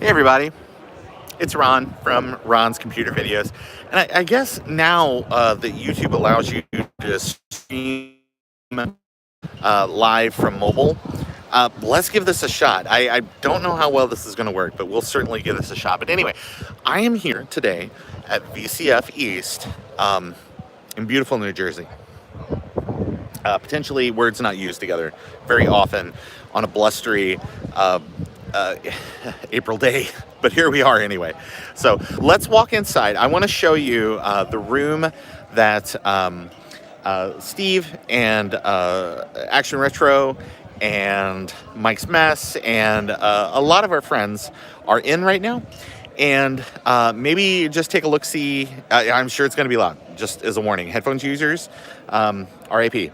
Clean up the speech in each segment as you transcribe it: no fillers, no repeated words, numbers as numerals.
Hey everybody, it's Ron from Ron's Computer Videos, and I guess now that YouTube allows you to stream live from mobile, let's give this a shot. I don't know how well this is going to work, but we'll certainly give this a shot. But anyway, I am here today at VCF East in beautiful New Jersey. Potentially words not used together very often on a blustery April day, but here we are anyway. So let's walk inside. I want to show you the room that Steve and Action Retro and Mike's Mess and a lot of our friends are in right now. And maybe just take a look, see. I'm sure it's going to be loud, just as a warning. Headphones users, RIP.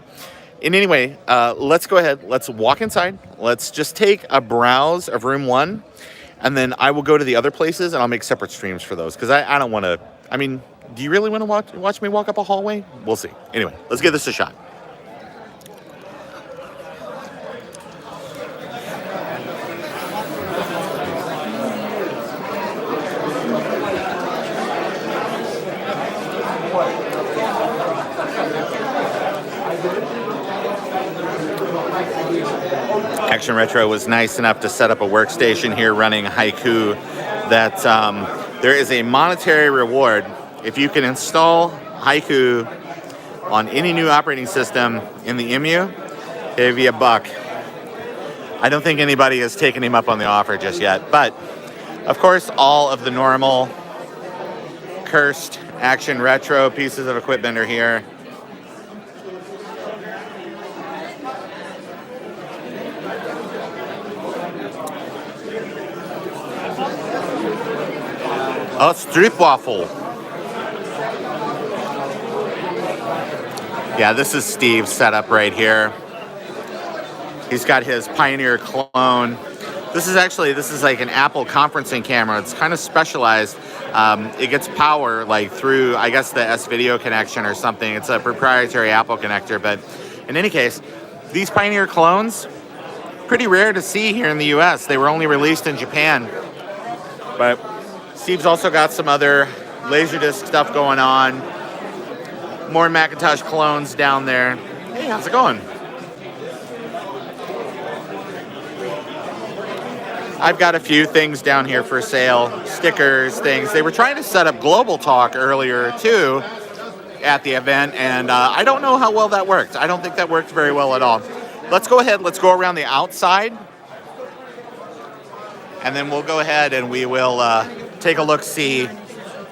In any way, let's go ahead. Let's walk inside. Let's just take a browse of room 1. And then I will go to the other places and I'll make separate streams for those. Because I don't want to, I mean, do you really want to watch me walk up a hallway? We'll see. Anyway, let's give this a shot. Action Retro was nice enough to set up a workstation here running Haiku that there is a monetary reward if you can install Haiku on any new operating system in the EMU. It'll be $1. I don't think anybody has taken him up on the offer just yet, but of course all of the normal cursed Action Retro pieces of equipment are here. Oh, Stroopwafel. Yeah, this is Steve's setup right here. He's got his Pioneer clone. This is like an Apple conferencing camera. It's kind of specialized. It gets power like through, I guess, the S-Video connection or something. It's a proprietary Apple connector. But in any case, these Pioneer clones, pretty rare to see here in the US. They were only released in Japan. But Steve's also got some other Laserdisc stuff going on. More Macintosh clones down there. Hey, how's it going? I've got a few things down here for sale. Stickers, things. They were trying to set up Global Talk earlier, too, at the event. And I don't know how well that worked. I don't think that worked very well at all. Let's go ahead. Let's go around the outside. And then we'll go ahead and we will take a look-see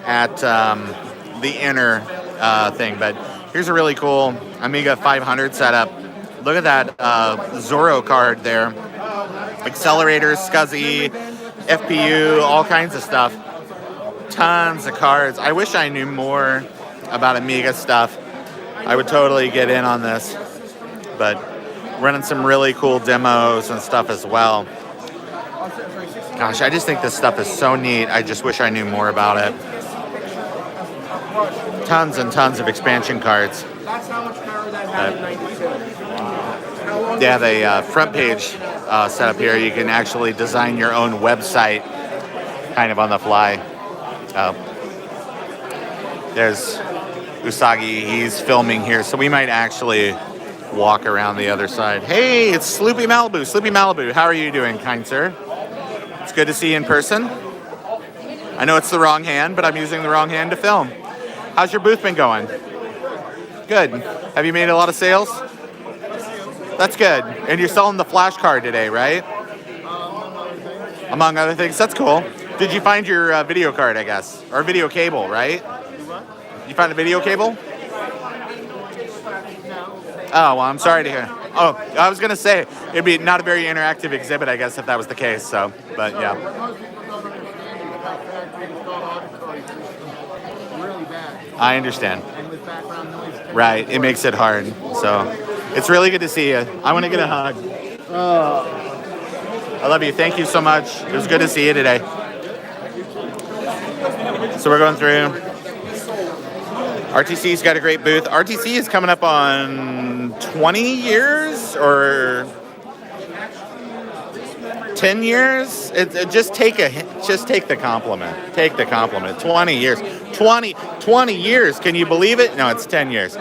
at the inner thing. But here's a really cool Amiga 500 setup. Look at that Zorro card there. Accelerators, SCSI, FPU, all kinds of stuff. Tons of cards. I wish I knew more about Amiga stuff. I would totally get in on this. But running some really cool demos and stuff as well. Gosh, I just think this stuff is so neat. I just wish I knew more about it. Tons and tons of expansion cards. Yeah, the front page setup here, you can actually design your own website kind of on the fly. There's Usagi, he's filming here, so we might actually walk around the other side. Hey, it's Sloopy Malibu. Sloopy Malibu, how are you doing, kind sir? It's good to see you in person. I know it's the wrong hand, but I'm using the wrong hand to film. How's your booth been going? Good. Have you made a lot of sales? That's good. And you're selling the flash card today, right? Among other things. That's cool. Did you find your video card, I guess? Or video cable, right? You found a video cable? Oh, well, I'm sorry to hear. Oh, I was going to say, it'd be not a very interactive exhibit, I guess, if that was the case. So, but yeah. I understand. Right, it makes it hard. So, it's really good to see you. I want to get a hug. I love you. Thank you so much. It was good to see you today. So we're going through. RTC's got a great booth. RTC is coming up on 20 years, or 10 years? Just take the compliment. Take the compliment. 20 years. 20 years. Can you believe it? No, it's 10 years.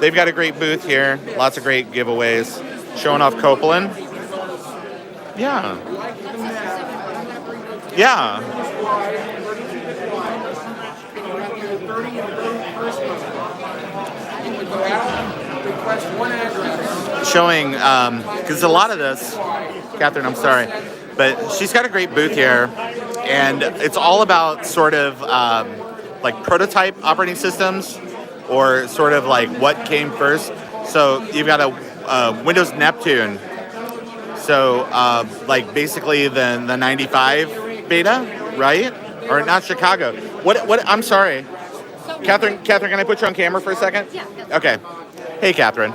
They've got a great booth here. Lots of great giveaways. Showing off Copeland. Yeah. Yeah. Showing, because a lot of this, Catherine, I'm sorry, but she's got a great booth here, and it's all about sort of like prototype operating systems, or sort of like what came first. So you've got a Windows Neptune, so like basically the 95 beta, right? Or not Chicago. What? I'm sorry. Catherine, can I put you on camera for a second? Yeah. Okay. Hey, Catherine.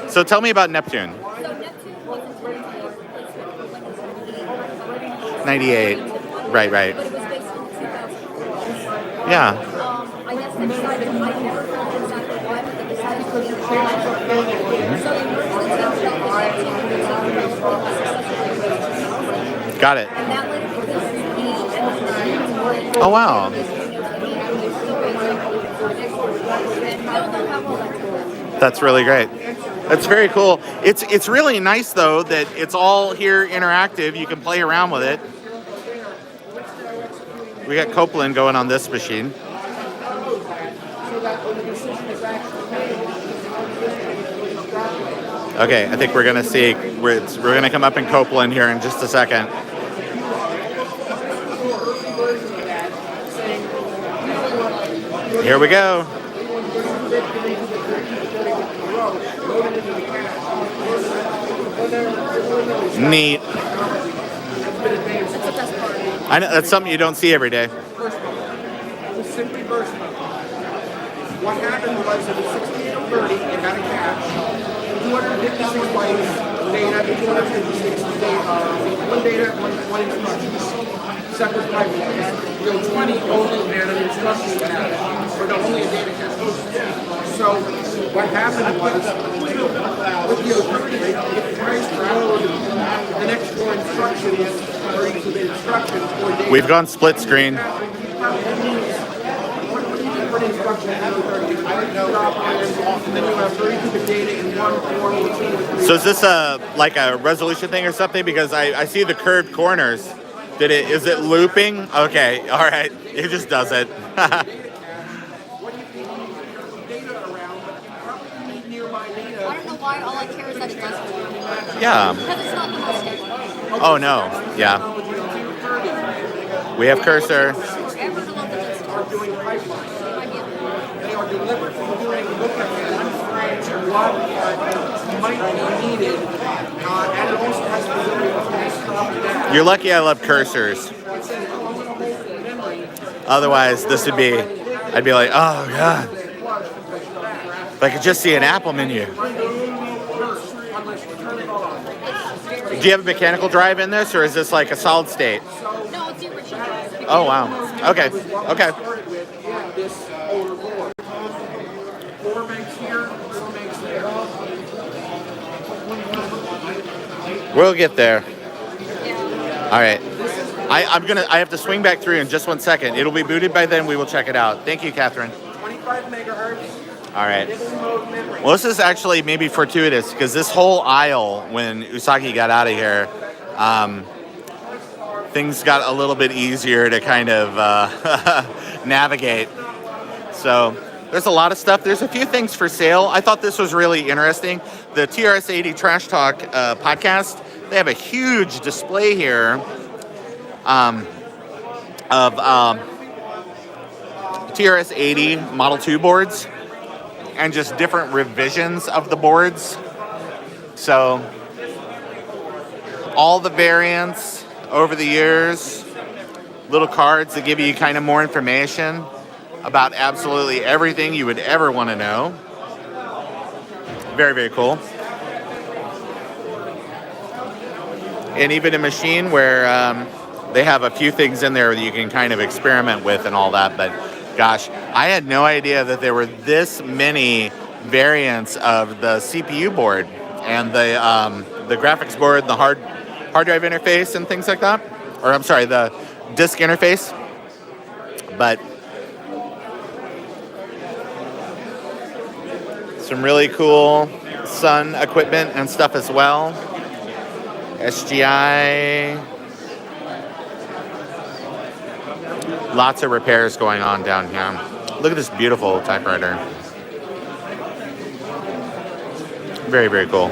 So tell me about Neptune. So Neptune was intended to be a replacement for Windows 98. Right. but it was based on 2000. Yeah. I guess they decided, I never found exactly why, but they decided to use it. So they merged the teams that was Neptune and the team that was successfully. Got it. And that led to this Oh, wow. That's really great. That's very cool. It's really nice though that it's all here interactive. You can play around with it. We got Copeland going on this machine. Okay, I think we're gonna see we're gonna come up in Copeland here in just a second. Here we go. Neat. That's the best part. I know that's something you don't see every day. Simply versatile. What happened was in 1630, it had a cache, 256 bytes, data, 256 one data, one instruction. Separate pipelines. The 20 only had an instruction cache, or no, only a data cache. So what happened was, with the alternative, it tries to the next four instructions, or each of the instructions, or data. We've gone split screen. So is this like a resolution thing or something? Because I see the curved corners. Is it looping? Okay, all right. It just does it. I don't know why, all I care is that it does it. Yeah. Because it's not the most stable. Oh no. Yeah. We have cursor. Wherever the local distance Doing pipelines. They are deliberately doing what might be needed, and it also has the ability to stop that. You're lucky I love cursors. Otherwise, this would be, I'd be like, oh god. If I could just see an Apple menu. Do you have a mechanical drive in this, or is this like a solid state? No, it's the original. Oh wow. Okay. Okay. This older board. 4 megs here, 4 megs there. We'll get there. Yeah. All right. I have to swing back through in just 1 second. It'll be booted by then. We will check it out. Thank you, Catherine. 25 megahertz. All right. Well, this is actually maybe fortuitous because this whole aisle, when Usagi got out of here, things got a little bit easier to kind of navigate. So there's a lot of stuff. There's a few things for sale. I thought this was really interesting. The TRS-80 Trash Talk podcast, they have a huge display here of TRS-80 Model 2 boards and just different revisions of the boards. So all the variants over the years, little cards that give you kind of more information about absolutely everything you would ever want to know. Very, very cool. And even a machine where they have a few things in there that you can kind of experiment with and all that. But gosh, I had no idea that there were this many variants of the CPU board and the graphics board, the hard drive interface and things like that. Or I'm sorry, the disk interface. But some really cool Sun equipment and stuff as well. SGI. Lots of repairs going on down here. Look at this beautiful typewriter. Very, very cool.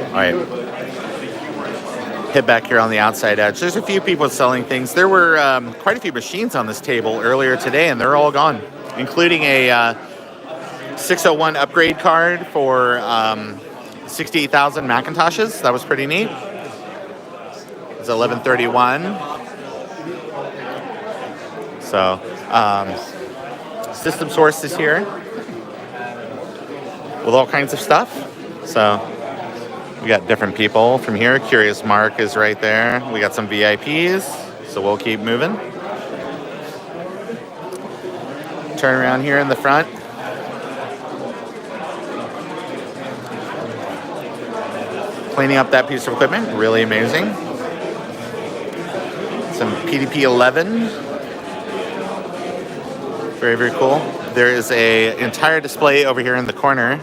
All right. Head back here on the outside edge. There's a few people selling things. There were quite a few machines on this table earlier today, and they're all gone, including a 601 upgrade card for 68,000 Macintoshes. That was pretty neat. It's 1131. So, System Source is here with all kinds of stuff. So, we got different people from here. Curious Mark is right there. We got some VIPs, so we'll keep moving. Turn around here in the front. Cleaning up that piece of equipment, really amazing. Some PDP-11. Very, very cool. There is an entire display over here in the corner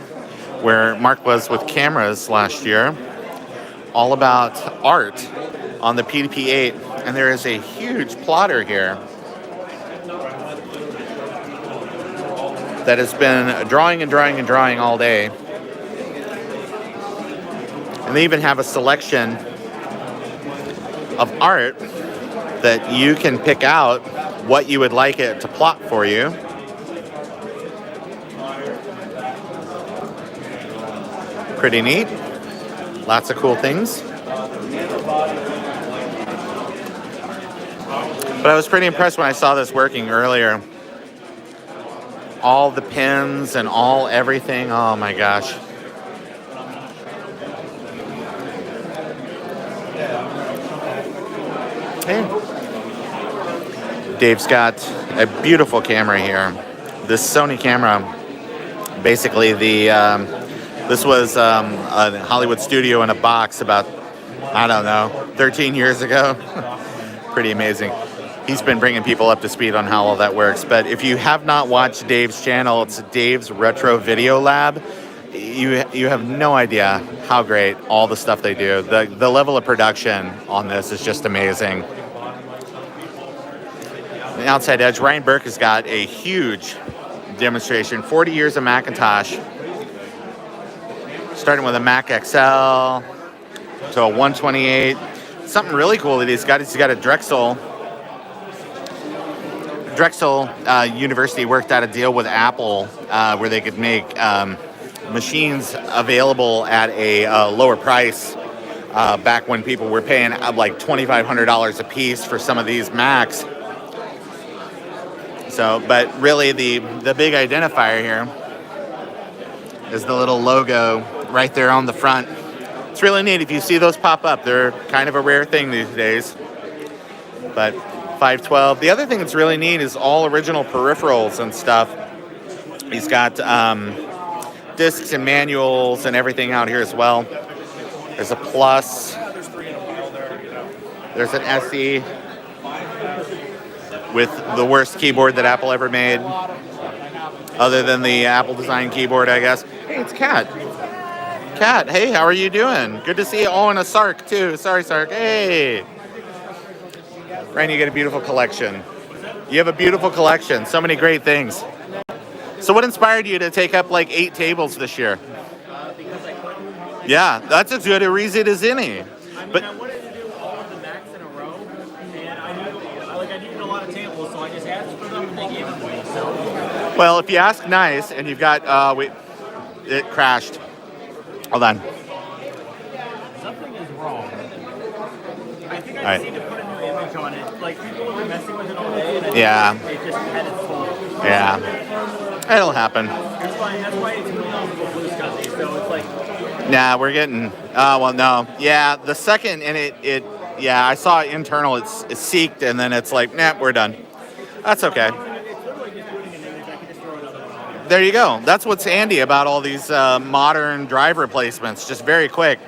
where Mark was with cameras last year, all about art on the PDP-8. And there is a huge plotter here that has been drawing and drawing and drawing all day. And they even have a selection of art that you can pick out what you would like it to plot for you. Pretty neat. Lots of cool things. But I was pretty impressed when I saw this working earlier. All the pins and all everything. Oh my gosh. Hey. Dave's got a beautiful camera here. This Sony camera, basically this was a Hollywood studio in a box about, I don't know, 13 years ago. Pretty amazing. He's been bringing people up to speed on how all that works. But if you have not watched Dave's channel, it's Dave's Retro Video Lab. You have no idea how great all the stuff they do. The level of production on this is just amazing. On the outside edge, Ryan Burke has got a huge demonstration. 40 years of Macintosh. Starting with a Mac XL to a 128. Something really cool that he's got a Drexel University worked out a deal with Apple where they could make machines available at a lower price back when people were paying like $2,500 a piece for some of these Macs. So, but really the big identifier here is the little logo right there on the front. It's really neat. If you see those pop up, they're kind of a rare thing these days. But 512. The other thing that's really neat is all original peripherals and stuff. He's got discs and manuals and everything out here as well. There's a Plus. There's an SE with the worst keyboard that Apple ever made, other than the Apple design keyboard, I guess. Hey, it's Kat. Kat, hey, how are you doing? Good to see you. Oh, and a Sark, too. Sorry, Sark. Hey. Ryan, you get a beautiful collection. You have a beautiful collection. So many great things. So what inspired you to take up like 8 tables this year? Yeah, that's as good a reason as any. But I wanted to do all of the Macs in a row, and I needed a lot of tables, so I just asked for them, and they gave them to me. So. Well, if you ask nice, and you've got, it crashed. Hold on. Something is wrong. I think I All right. just need to put a new image on it. Like, people were messing with it all day, and Yeah. it just had its fault. Yeah. It'll happen. That's why it's really on Blue Scuzzy, so it's like... Nah, we're getting, well, no. Yeah, the second, and yeah, I saw it internal, it's seeked, and then it's like, nah, we're done. That's okay. There you go. That's what's handy about all these modern drive replacements. Just very quick.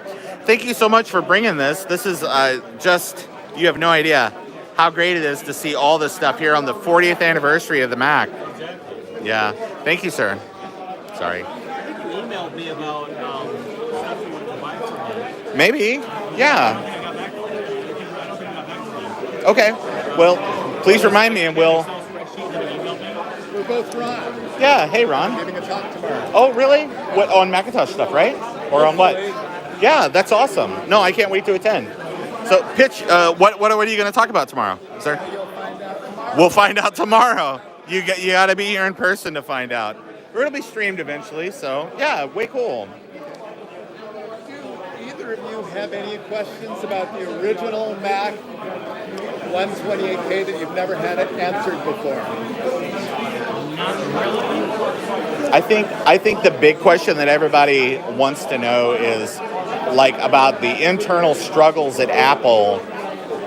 thank you so much for bringing this. This is just, you have no idea how great it is to see all this stuff here on the 40th anniversary of the Mac. Yeah, thank you, sir. Sorry. I think you emailed me about stuff you wanted to buy from me. Maybe, yeah. I got back to you. I don't think I got back to you. Okay, well, please remind me and we'll... Excel spreadsheet that you emailed me. We're both Ron. Yeah, hey, Ron. Giving a talk tomorrow. Oh, really? What, on Macintosh stuff, right? Or on what? Yeah, that's awesome. No, I can't wait to attend. So, pitch, what are you going to talk about tomorrow, sir? You'll find out tomorrow. We'll find out tomorrow. You got to be here in person to find out. We're going to be streamed eventually, so yeah, way cool. Do either of you have any questions about the original Mac 128K that you've never had it answered before? I think the big question that everybody wants to know is like about the internal struggles at Apple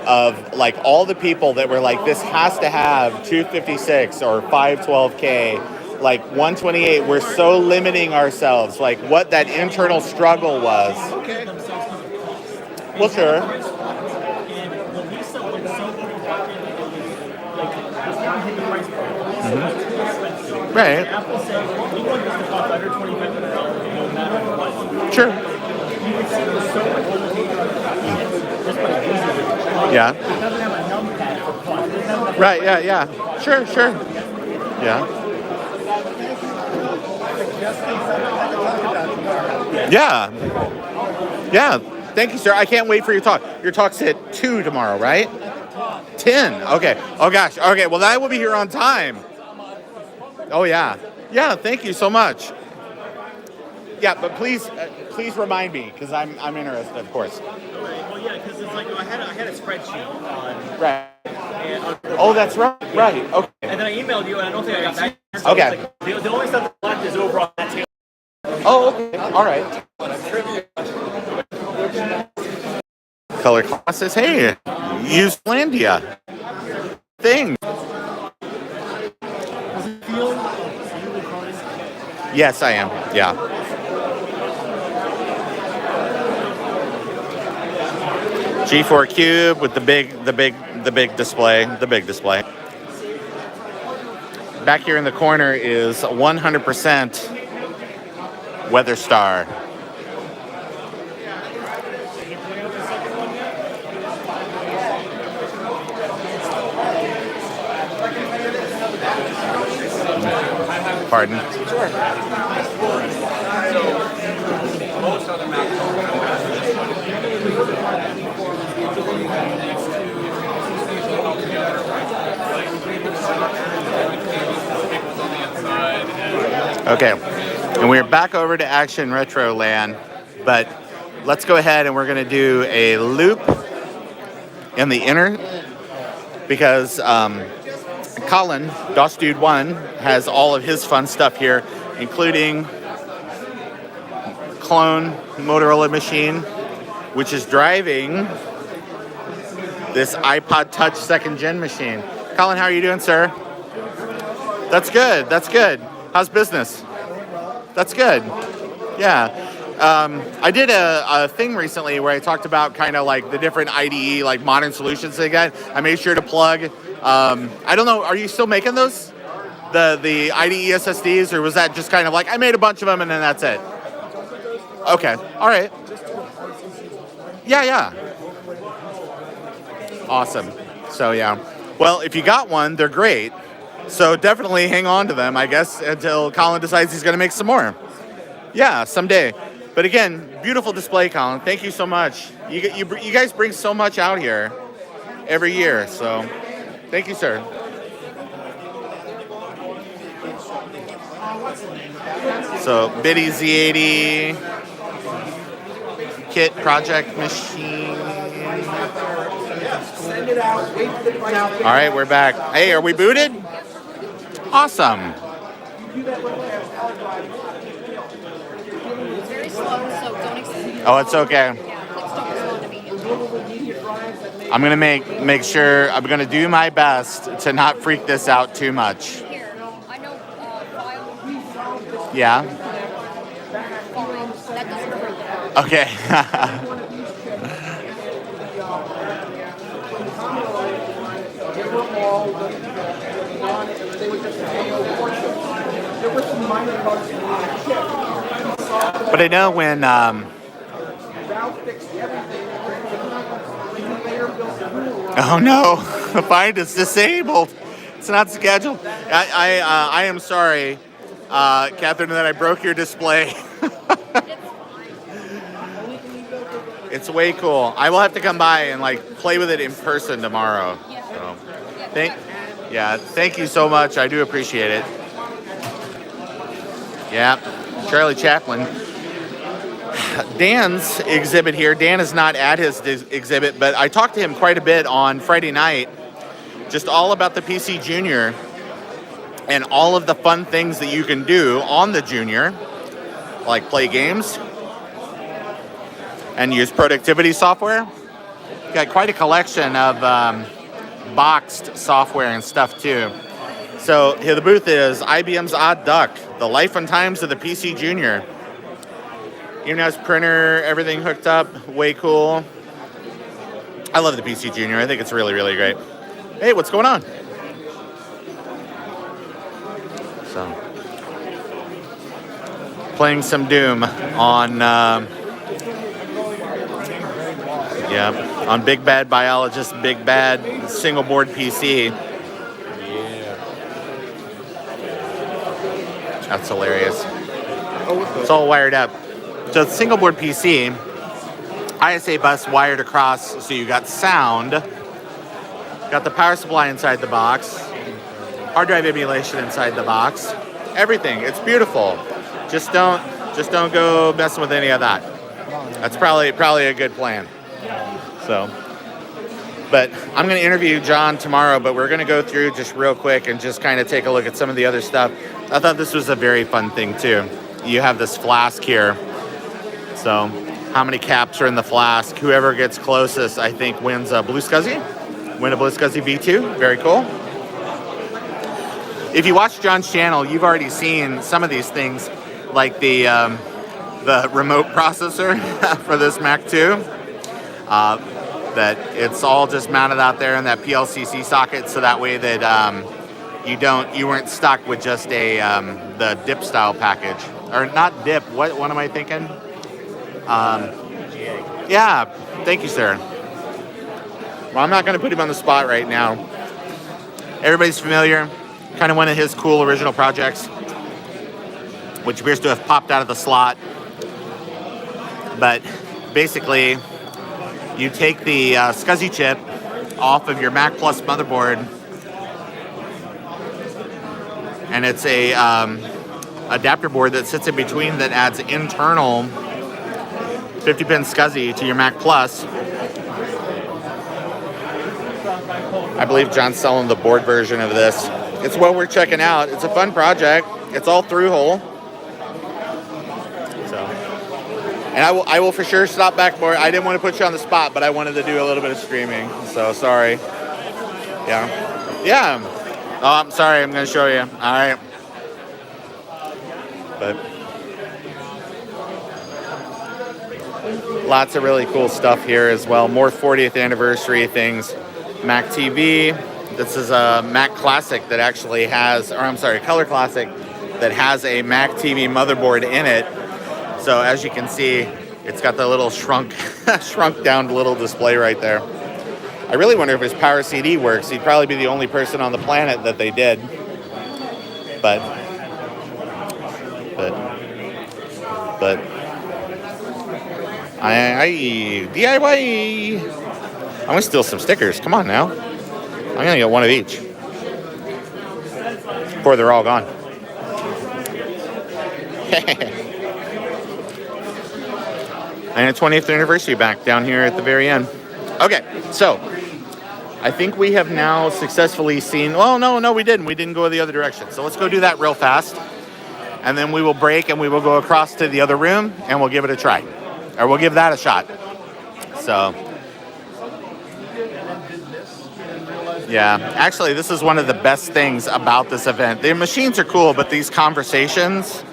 of like all the people that were like, this has to have 256 or 512K, like 128. We're so limiting ourselves. Like what that internal struggle was. Okay. Well, sure. And the Lisa went so through market, it was like this didn't hit the price point. So it's too expensive. Right. Apple said we want this to cost under $2,500, no matter what. Sure. You can see there's so much limitation just by using it. Yeah. It doesn't have a numpad for fun. It doesn't have enough Right. Yeah. Sure. Yeah. Yeah. Thank you, sir. I can't wait for your talk. Your talk's at 2 tomorrow, right? 10. Okay. Oh, gosh. Okay. Well, I will be here on time. Oh, yeah. Yeah. Thank you so much. Yeah, but please remind me because I'm interested, of course. Well, yeah, because it's like I had a spreadsheet on. Right. And Oh, that's right. Right. Okay. And then I emailed you, and I don't think I got back. So Okay. it's like, the only stuff that's left is over on that table. Oh, okay. All right. Color class says, hey, use Landia. Thing. Yes, I am. Yeah. G4 Cube with the big display. Back here in the corner is 100% Weather Star. Pardon? Sure. So, most other Okay, and we're back over to Action Retro Land, but let's go ahead and we're going to do a loop in the inner because Colin, DOS Dude 1, has all of his fun stuff here, including clone Motorola machine, which is driving this iPod Touch 2nd Gen machine. Colin, how are you doing, sir? That's good. How's business? That's good. Yeah. I did a thing recently where I talked about kind of like the different IDE, like modern solutions they got. I made sure to plug. I don't know, are you still making those? The IDE SSDs, or was that just kind of like, I made a bunch of them and then that's it? Okay, all right. Yeah. Awesome. So, yeah. Well, if you got one, they're great. So definitely hang on to them, I guess, until Colin decides he's going to make some more. Yeah, someday. But again, beautiful display, Colin. Thank you so much. You guys bring so much out here every year, so thank you, sir. So, Biddy Z80, Kit Project Machine. All right, we're back. Hey, are we booted? Awesome. It's very slow, so don't expect. Oh, it's okay. Yeah, it's super slow to me. I'm gonna make sure. I'm gonna do my best to not freak this out too much. Here, I know file. Yeah. That doesn't hurt. Okay. were all they were just AO portions. There were some minor bugs in the chip. But I know when Valve fixed everything. We later built the rule. oh no, the find is disabled. It's not scheduled. I am sorry, Catherine, that I broke your display. It's way cool. I will have to come by and like play with it in person tomorrow. So, thank you so much. I do appreciate it. Yeah, Charlie Chaplin. Dan's exhibit here. Dan is not at his exhibit, but I talked to him quite a bit on Friday night, just all about the PC Junior and all of the fun things that you can do on the Junior, like play games and use productivity software. Got quite a collection of boxed software and stuff too. So here the booth is IBM's Odd Duck, the life and times of the PC Junior. Even has printer, everything hooked up, way cool. I love the PC Junior. I think it's really, really great. Hey, what's going on? So, playing some Doom on, on Big Bad Biologist, Big Bad single board PC. That's hilarious. It's all wired up. So it's single board PC, ISA bus wired across, so you got sound, got the power supply inside the box, hard drive emulation inside the box, everything. It's beautiful. Just don't go messing with any of that. That's probably a good plan. So, but I'm going to interview John tomorrow, but we're going to go through just real quick and just kind of take a look at some of the other stuff. I thought this was a very fun thing too. You have this flask here. So, how many caps are in the flask? Whoever gets closest, I think, wins a Blue Scuzzy. Win a Blue Scuzzy V2. Very cool. If you watch John's channel, you've already seen some of these things, like the remote processor for this Mac 2. That it's all just mounted out there in that PLCC socket, so that way that you weren't stuck with just the dip style package, or not dip. What am I thinking? Yeah, thank you, sir. Well, I'm not going to put him on the spot right now. Everybody's familiar. Kind of one of his cool original projects, which appears to have popped out of the slot. But basically, you take the SCSI chip off of your Mac Plus motherboard, and it's a adapter board that sits in between that adds internal 50-pin SCSI to your Mac Plus. I believe John's selling the board version of this. It's well worth checking out. It's a fun project. It's all through-hole. So, and I will for sure stop back more. I didn't want to put you on the spot, but I wanted to do a little bit of streaming. So sorry. Yeah. Oh, I'm sorry. I'm going to show you. All right. But lots of really cool stuff here as well. More 40th anniversary things. Mac TV. This is a Mac Classic that actually has, Color Classic that has a Mac TV motherboard in it. So as you can see, it's got the little shrunk down little display right there. I really wonder if his Power CD works. He'd probably be the only person on the planet that they did. But DIY. I'm gonna steal some stickers. Come on now. I'm gonna get one of each before they're all gone. And a 20th anniversary back down here at the very end. Okay, so I think we have now successfully seen. Well, no, we didn't. We didn't go the other direction. So let's go do that real fast, and then we will break and we will go across to the other room and we'll give it a try, or we'll give that a shot. So. Yeah, actually, this is one of the best things about this event. The machines are cool, but these conversations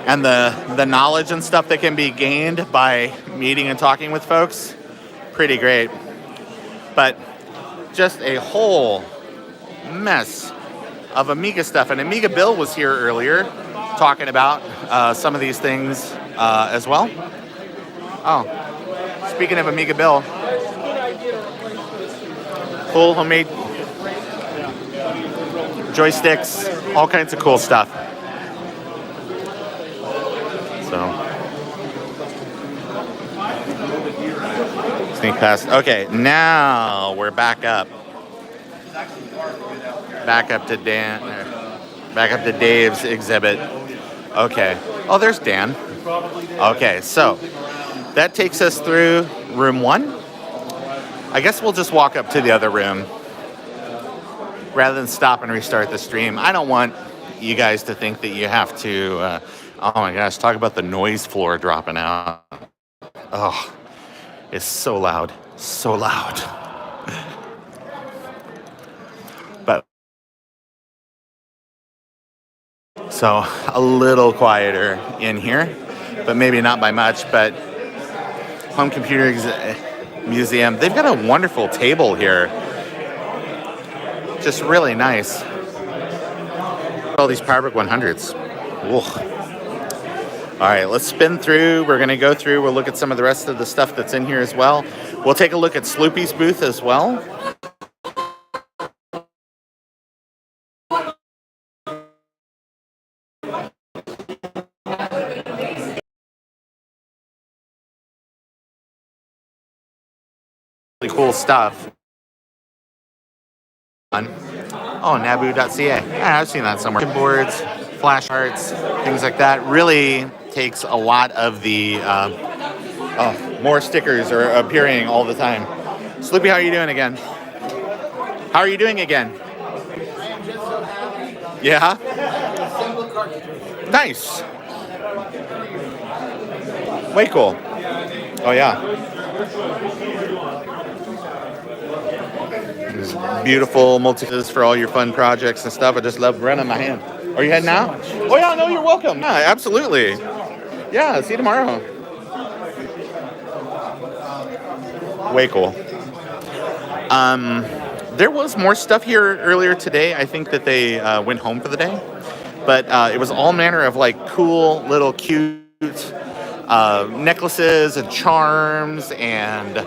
and the knowledge and stuff that can be gained by meeting and talking with folks, pretty great. But just a whole mess of Amiga stuff. And Amiga Bill was here earlier talking about some of these things as well. Oh, speaking of Amiga Bill, cool homemade joysticks, all kinds of cool stuff. So, sneak past. Okay, now we're back up. Back up to Dave's exhibit. Okay. Oh, there's Dan. Okay, so that takes us through room 1. I guess we'll just walk up to the other room rather than stop and restart the stream. I don't want you guys to think that you have to, oh my gosh, talk about the noise floor dropping out. Oh, it's so loud, so loud. But, so a little quieter in here, but maybe not by much. But Home Computer Museum, they've got a wonderful table here. Just really nice. All these PowerBook 100s. Whoa. All right, let's spin through. We're going to go through. We'll look at some of the rest of the stuff that's in here as well. We'll take a look at Sloopy's booth as well. Really cool stuff. Oh, Nabu.ca. Yeah, I've seen that somewhere. Boards, flash arts, things like that. Really takes a lot of the more stickers are appearing all the time. Sloopy, how are you doing again? How are you doing again? I am just so happy. Yeah? Single cartridge. Nice. Way cool. Oh, yeah. There's beautiful multi-uses for all your fun projects and stuff. I just love running my hand. Are you heading out? Oh, yeah, no, you're welcome. Yeah, absolutely. Yeah, see you tomorrow. Way cool. There was more stuff here earlier today. I think that they went home for the day. But it was all manner of like cool little cute necklaces and charms and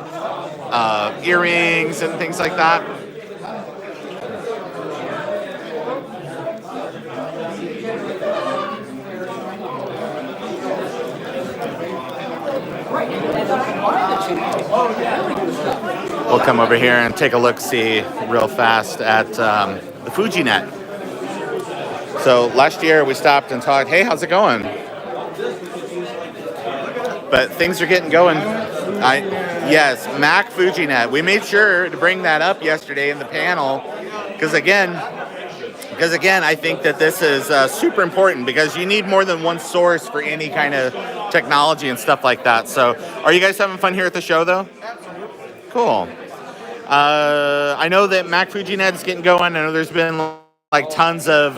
earrings and things like that. We'll come over here and take a look-see real fast at the FujiNet. So last year we stopped and talked, hey, how's it going? But things are getting going. Yes, Mac FujiNet. We made sure to bring that up yesterday in the panel because again, I think that this is super important because you need more than one source for any kind of technology and stuff like that. So are you guys having fun here at the show, though? Absolutely. Cool. I know that Mac FujiNet is getting going. I know there's been like tons of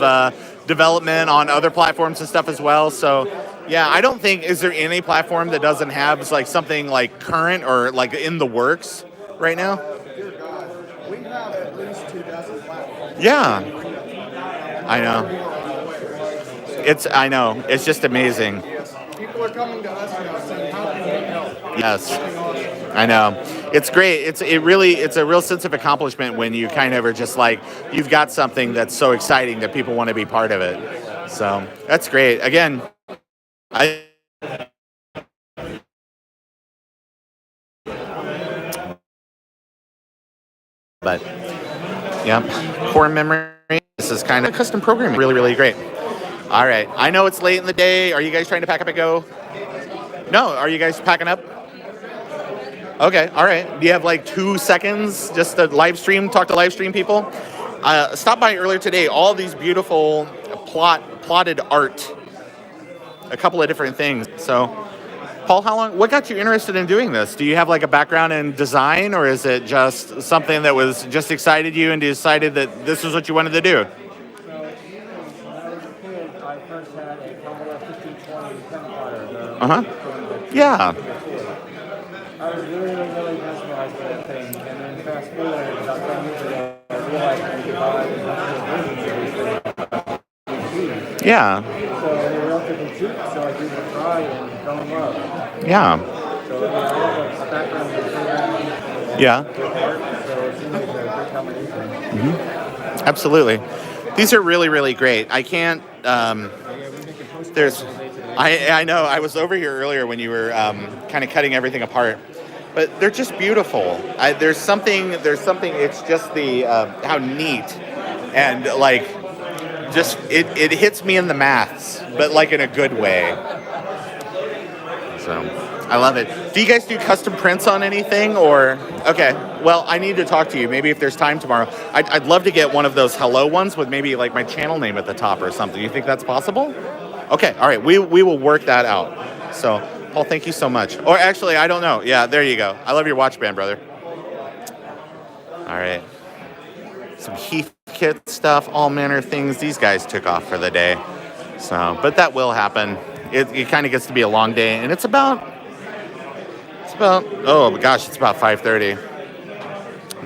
development on other platforms and stuff as well. So yeah, I don't think, is there any platform that doesn't have like something like current or like in the works right now? Dear God, we have at least 2 dozen platforms. Yeah. I know. I know. It's just amazing. Yes. People are coming to us now saying, how can we help? Yes. I know. It's great. It's a real sense of accomplishment when you kind of are just like, you've got something that's so exciting that people want to be part of it. So that's great. Again, but yeah, core memory. This is kind of custom programming. Really, really great. All right. I know it's late in the day. Are you guys trying to pack up and go? No. Are you guys packing up? Okay. All right. Do you have like 2 seconds just to live stream, talk to live stream people? Stop by earlier today. All these beautiful plotted art. A couple of different things. So, Paul, what got you interested in doing this? Do you have like a background in design, or is it just something that was just excited you and decided that this is what you wanted to do? So, when I was a kid, I first had a Commodore 1520 Tempire. Yeah. I was really mesmerized by that thing, and then fast forward about 10 years ago, I realized I could buy Yeah. So they're relatively cheap, so I gave it a try and fell in love. Yeah. So yeah, I have a background in programming Yeah. with art, so it seems like a great combination. Absolutely. These are really, really great. I can't. There's. I know. I was over here earlier when you were kind of cutting everything apart, but they're just beautiful. There's something. It's just the how neat and like just it hits me in the maths, but like in a good way. So I love it. Do you guys do custom prints on anything or? Okay. Well, I need to talk to you. Maybe if there's time tomorrow, I'd love to get one of those hello ones with maybe like my channel name at the top or something. You think that's possible? Okay. All right. We will work that out. So Paul, thank you so much. Or actually, I don't know. Yeah, there you go. I love your watch band, brother. All right. Some Heath kit stuff, all manner of things. These guys took off for the day. So, but that will happen. It kind of gets to be a long day, and it's about oh my gosh, it's about 5:30.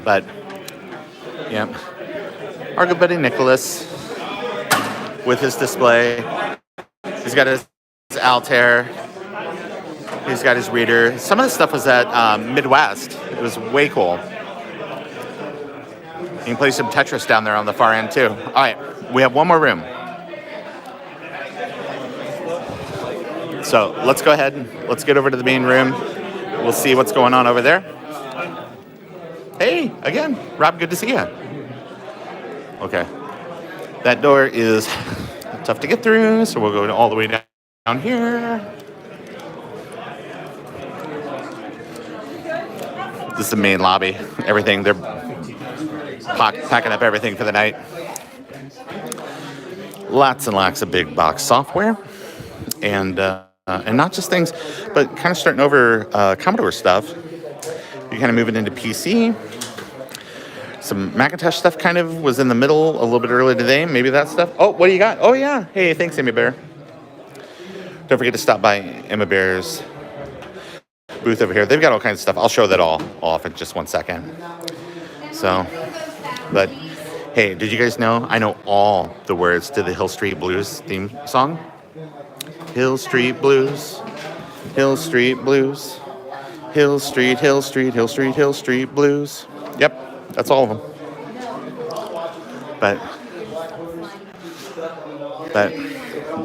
But yeah, our good buddy Nicholas with his display. He's got his Altair. He's got his reader. Some of the stuff was at Midwest. It was way cool. You can play some Tetris down there on the far end too. All right, we have one more room. So let's go ahead and let's get over to the main room. We'll see what's going on over there. Hey, again, Rob, good to see you. Okay. That door is tough to get through, so we'll go all the way down here. This is the main lobby. Everything, they're packing up everything for the night. Lots and lots of big box software. And not just things, but kind of starting over Commodore stuff. You're kind of moving into PC. Some Macintosh stuff kind of was in the middle a little bit earlier today. Maybe that stuff. Oh, what do you got? Oh, yeah. Hey, thanks, Emma Bear. Don't forget to stop by Emma Bear's booth over here. They've got all kinds of stuff. I'll show that all off in just 1 second. So, but hey, did you guys know? I know all the words to the Hill Street Blues theme song. Hill Street Blues, Hill Street Blues, Hill Street, Hill Street, Hill Street, Hill Street Blues. Yep, that's all of them. But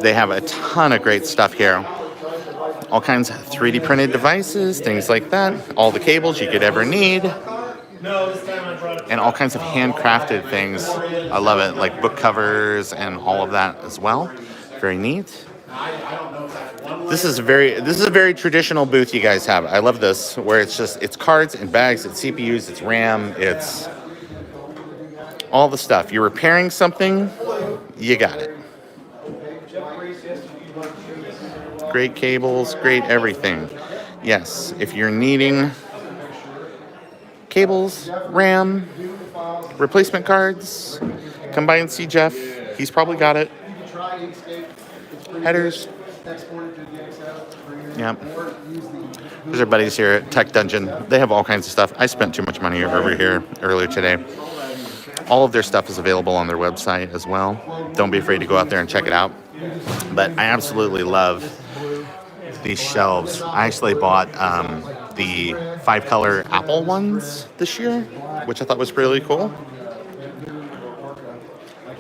they have a ton of great stuff here. All kinds of 3D printed devices, things like that. All the cables you could ever need. And all kinds of handcrafted things. I love it, like book covers and all of that as well. Very neat. This is a very traditional booth you guys have. I love this, where it's cards and bags, it's CPUs, it's RAM, it's all the stuff. You're repairing something, you got it. Great cables, great everything. Yes, if you're needing cables, RAM, replacement cards, come by and see Jeff. He's probably got it. Headers. Yep. There's our buddies here at Tech Dungeon. They have all kinds of stuff. I spent too much money over here earlier today. All of their stuff is available on their website as well. Don't be afraid to go out there and check it out. But I absolutely love these shelves. I actually bought the 5-color Apple ones this year, which I thought was really cool.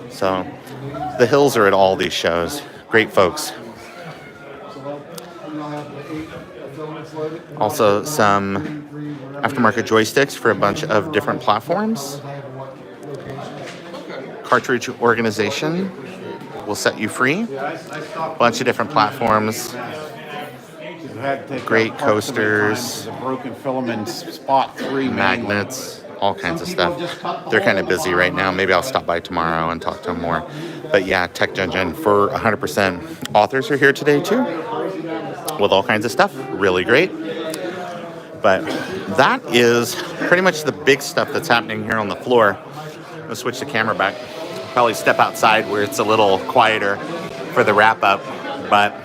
So the Hills are at all these shows. Great folks. Also some aftermarket joysticks for a bunch of different platforms. Cartridge organization will set you free. Bunch of different platforms. Great coasters. Broken filament spot 3 magnets. All kinds of stuff. They're kind of busy right now. Maybe I'll stop by tomorrow and talk to them more. But yeah, Tech Dungeon for 100%. Authors are here today too, with all kinds of stuff. Really great. But that is pretty much the big stuff that's happening here on the floor. I'll switch the camera back. Probably step outside where it's a little quieter for the wrap up. But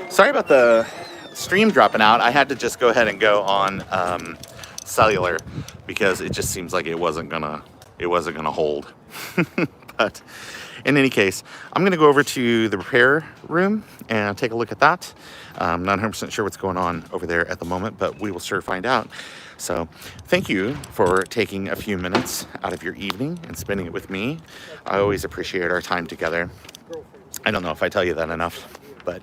sorry about the stream dropping out. I had to just go ahead and go on cellular because it just seems like it wasn't gonna it wasn't going to hold. But in any case, I'm going to go over to the repair room and take a look at that. I'm not 100% sure what's going on over there at the moment, but we will sure find out. So thank you for taking a few minutes out of your evening and spending it with me. I always appreciate our time together. I don't know if I tell you that enough, but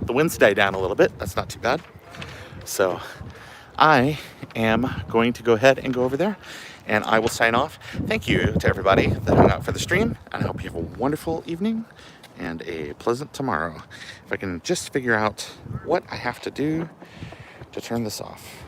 the winds died down a little bit. That's not too bad. So I am going to go ahead and go over there, and I will sign off. Thank you to everybody that hung out for the stream, and I hope you have a wonderful evening and a pleasant tomorrow. If I can just figure out what I have to do to turn this off.